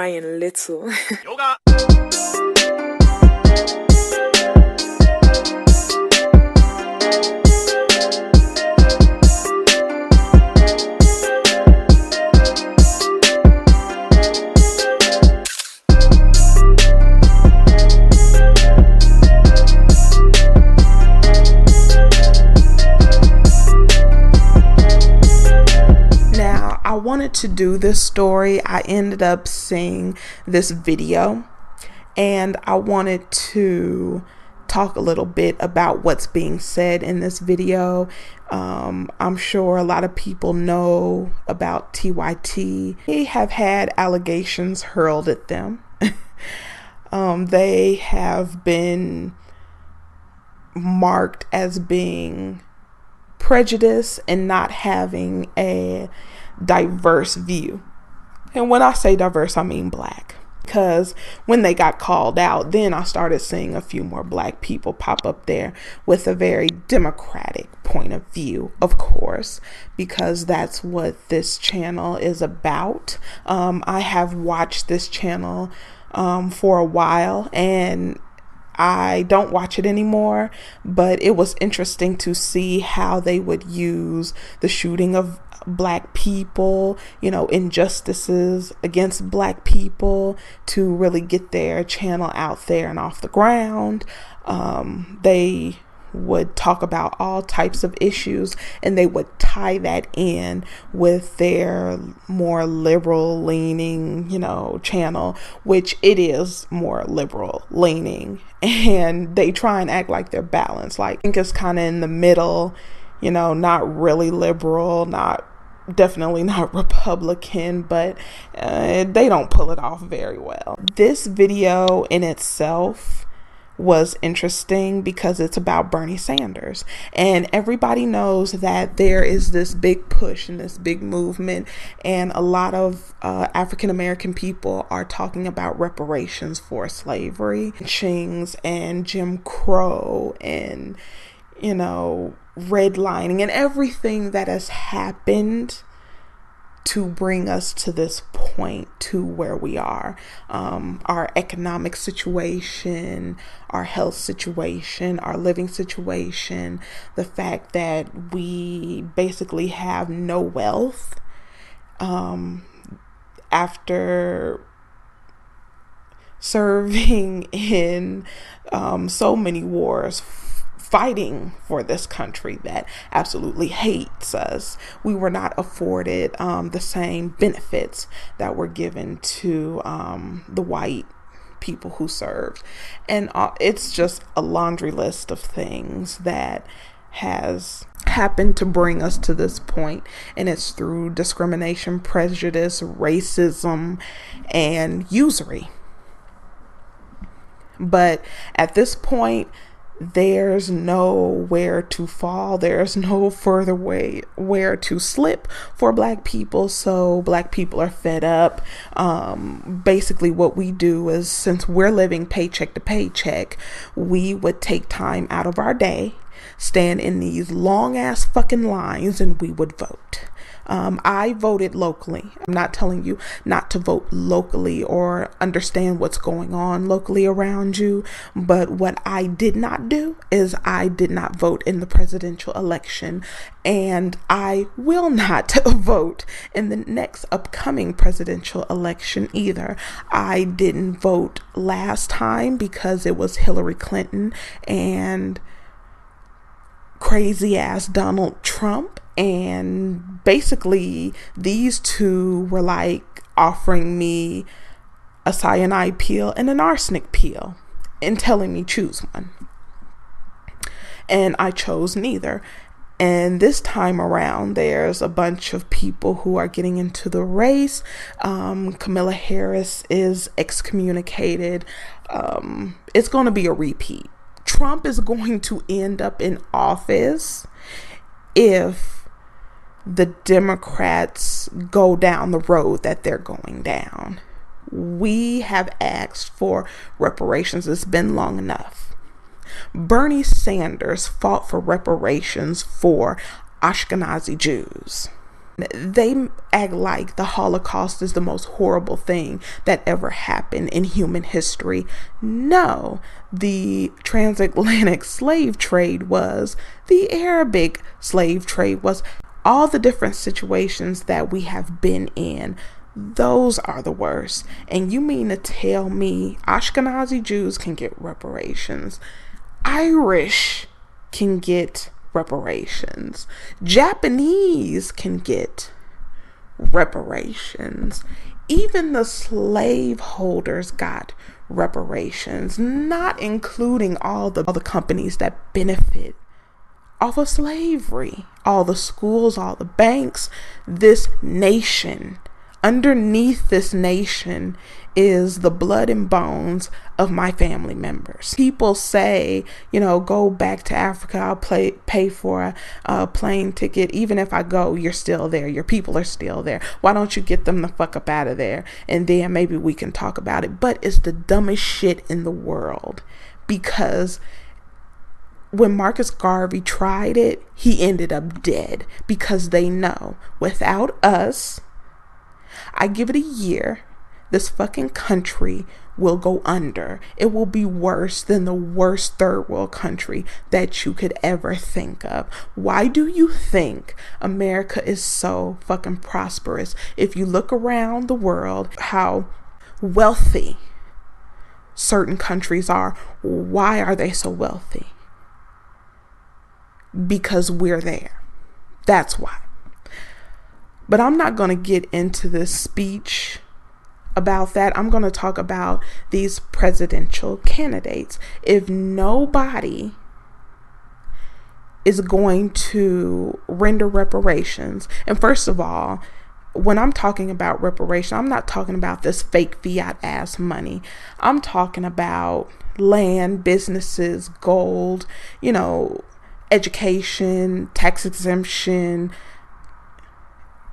crying little. Yoga. I wanted to do this story. I ended up seeing this video and I wanted to talk a little bit about what's being said in this video. I'm sure a lot of people know about TYT. They have had allegations hurled at them. They have been marked as being prejudiced and not having a diverse view. And when I say diverse, I mean black. Because when they got called out, then I started seeing a few more black people pop up there with a very democratic point of view, of course, because that's what this channel is about. I have watched this channel for a while, and I don't watch it anymore, but it was interesting to see how they would use the shooting of black people, injustices against black people to really get their channel out there and off the ground. They would talk about all types of issues, and they would tie that in with their more liberal leaning, channel, which it is more liberal leaning, and they try and act like they're balanced. Like, I think it's kind of in the middle, not really liberal, definitely not Republican, but they don't pull it off very well. This video in itself was interesting because it's about Bernie Sanders, and everybody knows that there is this big push and this big movement, and a lot of African American people are talking about reparations for slavery, lynchings, and Jim Crow, and redlining, and everything that has happened to bring us to this point, to where we are. Our economic situation, our health situation, our living situation, the fact that we basically have no wealth after serving in so many wars, fighting for this country that absolutely hates us. We were not afforded the same benefits that were given to the white people who served. And it's just a laundry list of things that has happened to bring us to this point. And it's through discrimination, prejudice, racism, and usury. But at this point, there's nowhere to fall. There's no further way where to slip for black people. So black people are fed up. Basically what we do is, since we're living paycheck to paycheck, we would take time out of our day, stand in these long ass fucking lines, and we would vote. I voted locally. I'm not telling you not to vote locally or understand what's going on locally around you, but what I did not do is I did not vote in the presidential election, and I will not vote in the next upcoming presidential election either. I didn't vote last time because it was Hillary Clinton and crazy ass Donald Trump. And basically these two were like offering me a cyanide peel and an arsenic peel and telling me choose one. And I chose neither. And this time around, there's a bunch of people who are getting into the race. Kamala Harris is excommunicated. It's going to be a repeat. Trump is going to end up in office if the Democrats go down the road that they're going down. We have asked for reparations. It's been long enough. Bernie Sanders fought for reparations for Ashkenazi Jews. They act like the Holocaust is the most horrible thing that ever happened in human history. No, the transatlantic slave trade was, the Arabic slave trade was, all the different situations that we have been in. Those are the worst. And you mean to tell me Ashkenazi Jews can get reparations? Irish can get reparations. Japanese can get reparations. Even the slaveholders got reparations, not including all the companies that benefit off of slavery, all the schools, all the banks. This nation, underneath this nation, is the blood and bones of my family members. People say, go back to Africa, I'll pay for a plane ticket. Even if I go, you're still there. Your people are still there. Why don't you get them the fuck up out of there? And then maybe we can talk about it. But it's the dumbest shit in the world, because when Marcus Garvey tried it, he ended up dead, because they know without us, I give it a year, this fucking country will go under. It will be worse than the worst third world country that you could ever think of. Why do you think America is so fucking prosperous? If you look around the world, how wealthy certain countries are, why are they so wealthy? Because we're there. That's why. But I'm not going to get into this speech about that. I'm going to talk about these presidential candidates. If nobody is going to render reparations, and first of all, when I'm talking about reparation, I'm not talking about this fake fiat ass money. I'm talking about land, businesses, gold, education, tax exemption,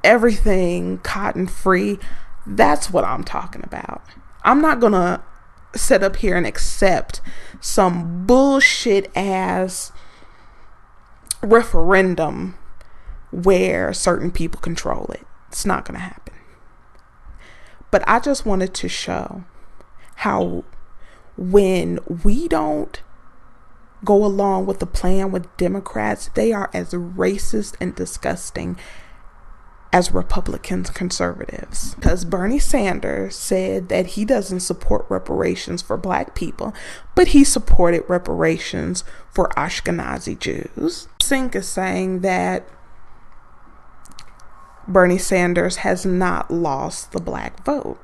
everything cotton free. That's what I'm talking about. I'm not going to sit up here and accept some bullshit ass referendum where certain people control it. It's not going to happen. But I just wanted to show how when we don't go along with the plan with Democrats, they are as racist and disgusting as Republicans, conservatives. Because Bernie Sanders said that he doesn't support reparations for Black people, but he supported reparations for Ashkenazi Jews. Sink is saying that Bernie Sanders has not lost the Black vote.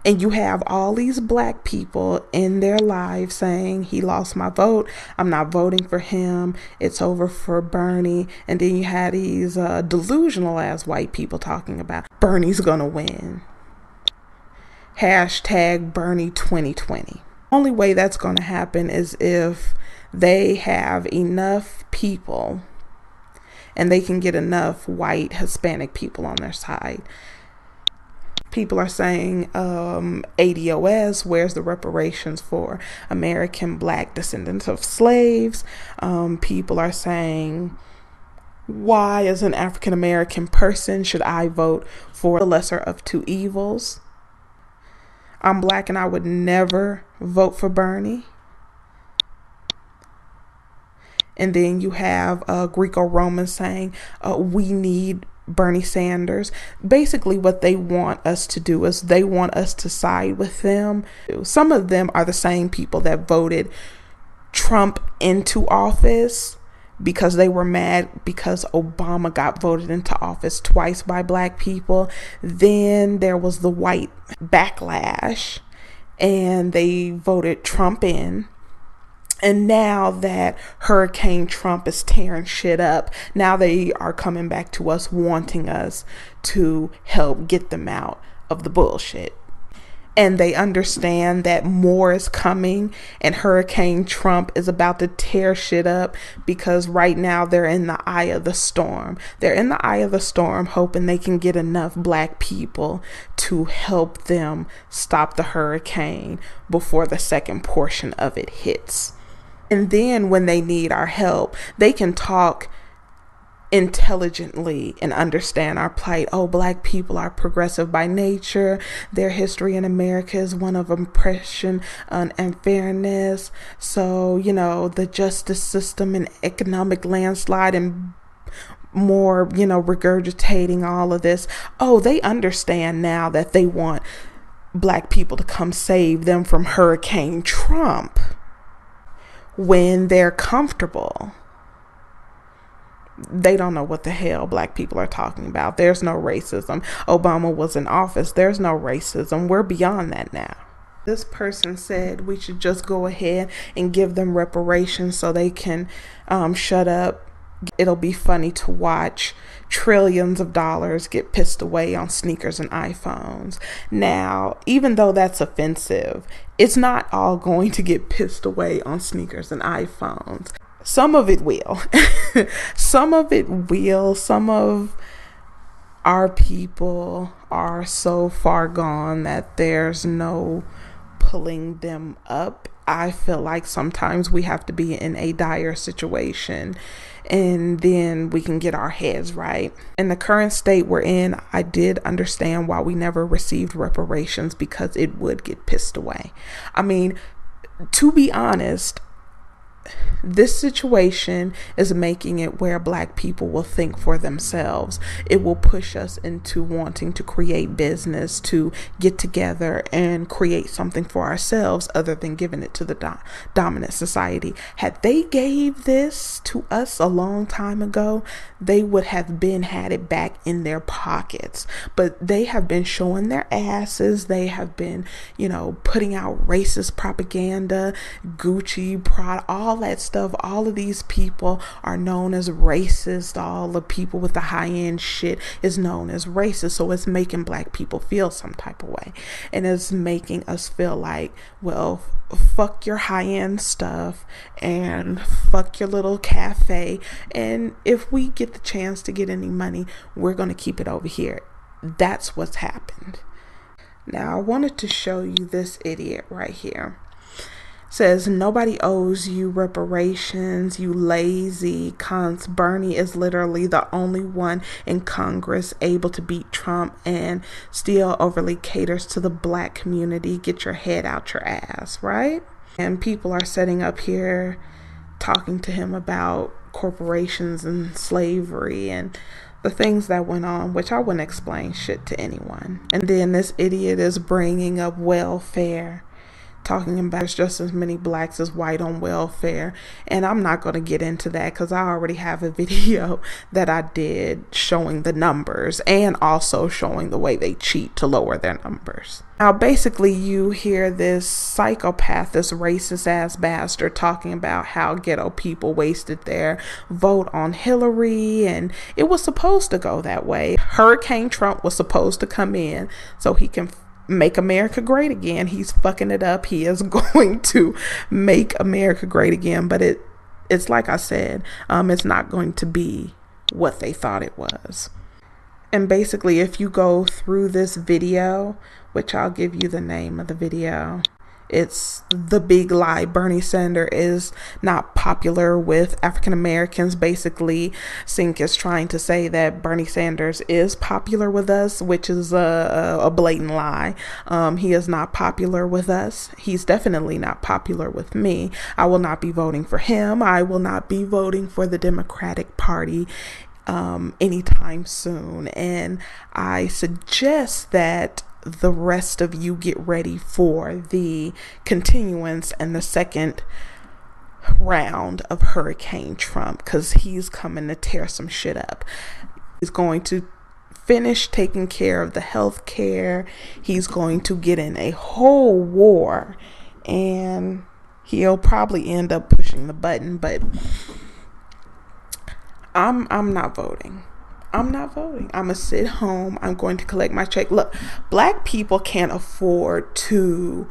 And you have all these Black people in their lives saying, he lost my vote, I'm not voting for him, it's over for Bernie. And then you had these delusional ass white people talking about Bernie's gonna win. Hashtag Bernie 2020. Only way that's gonna happen is if they have enough people and they can get enough white Hispanic people on their side. People are saying ADOS, where's the reparations for American Black descendants of slaves? People are saying, why as an African American person should I vote for the lesser of two evils? I'm Black and I would never vote for Bernie. And then you have Greco-Romans saying, we need Bernie Sanders. Basically what they want us to do is they want us to side with them. Some of them are the same people that voted Trump into office because they were mad because Obama got voted into office twice by Black people. Then there was the white backlash and they voted Trump in. And now that Hurricane Trump is tearing shit up, now they are coming back to us wanting us to help get them out of the bullshit. And they understand that more is coming and Hurricane Trump is about to tear shit up because right now they're in the eye of the storm. They're in the eye of the storm hoping they can get enough Black people to help them stop the hurricane before the second portion of it hits. And then when they need our help, they can talk intelligently and understand our plight. Oh, black people are progressive by nature. Their history in America is one of oppression and fairness. So, the justice system and economic landslide and more, regurgitating all of this. Oh, they understand now that they want black people to come save them from Hurricane Trump when they're comfortable. They don't know what the hell black people are talking about. There's no racism. Obama was in office. There's no racism. We're beyond that now. This person said we should just go ahead and give them reparations so they can shut up. It'll be funny to watch trillions of dollars get pissed away on sneakers and iPhones. Now, even though that's offensive, it's not all going to get pissed away on sneakers and iPhones. Some of it will. Some of it will. Some of our people are so far gone that there's no pulling them up. I feel like sometimes we have to be in a dire situation and then we can get our heads right. In the current state we're in, I did understand why we never received reparations, because it would get pissed away. I mean, to be honest, this situation is making it where black people will think for themselves. It will push us into wanting to create business, to get together and create something for ourselves other than giving it to the dominant society. Had they gave this to us a long time ago, they would have had it back in their pockets. But they have been showing their asses. They have been, putting out racist propaganda, Gucci, Prada, all that stuff. All of these people are known as racist. All the people with the high-end shit is known as racist. So it's making black people feel some type of way. And it's making us feel like, well, fuck your high-end stuff and fuck your little cafe. And if we get the chance to get any money, we're going to keep it over here. That's what's happened. Now, I wanted to show you this idiot right here. Says, nobody owes you reparations, you lazy cunts. Bernie is literally the only one in Congress able to beat Trump and still overly caters to the black community. Get your head out your ass, right? And people are sitting up here talking to him about corporations and slavery and the things that went on, which I wouldn't explain shit to anyone. And then this idiot is bringing up welfare, talking about there's just as many blacks as white on welfare. And I'm not going to get into that because I already have a video that I did showing the numbers and also showing the way they cheat to lower their numbers. Now, basically, you hear this psychopath, this racist ass bastard talking about how ghetto people wasted their vote on Hillary, and it was supposed to go that way. Hurricane Trump was supposed to come in so he can make America great again. He's fucking it up. He is going to make America great again, but it's like I said, it's not going to be what they thought it was. And basically, if you go through this video, which I'll give you the name of the video, it's The Big Lie. Bernie Sanders is not popular with African Americans. Basically, Sink is trying to say that Bernie Sanders is popular with us, which is a blatant lie. He is not popular with us. He's definitely not popular with me. I will not be voting for him. I will not be voting for the Democratic Party anytime soon. And I suggest that the rest of you get ready for the continuance and the second round of Hurricane Trump, because he's coming to tear some shit up. He's going to finish taking care of the health care. He's going to get in a whole war, and he'll probably end up pushing the button, but I'm not voting. I'm not voting. I'm going to sit home. I'm going to collect my check. Look, black people can't afford to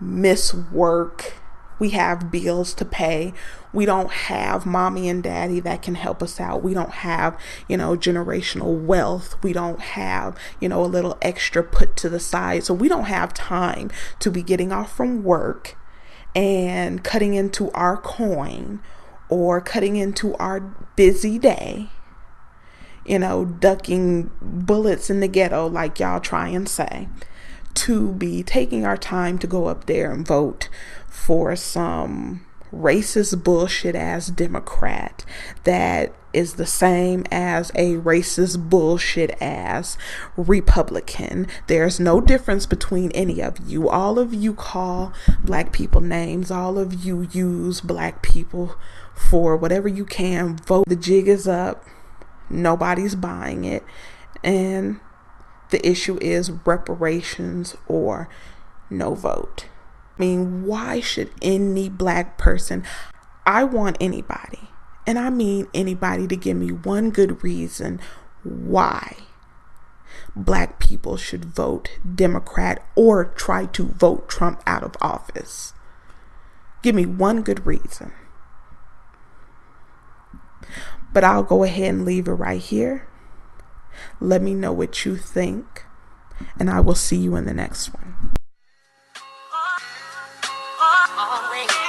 miss work. We have bills to pay. We don't have mommy and daddy that can help us out. We don't have, generational wealth. We don't have, a little extra put to the side. So we don't have time to be getting off from work and cutting into our coin or cutting into our busy day ducking bullets in the ghetto like y'all try and say, to be taking our time to go up there and vote for some racist bullshit ass Democrat that is the same as a racist bullshit ass Republican. There's no difference between any of you. All of you call black people names. All of you use black people for whatever you can. Vote. The jig is up. Nobody's buying it. And the issue is reparations or no vote. I mean, why should any black person, I want anybody, and I mean anybody, to give me one good reason why black people should vote Democrat or try to vote Trump out of office. Give me one good reason. But I'll go ahead and leave it right here. Let me know what you think, and I will see you in the next one. Always.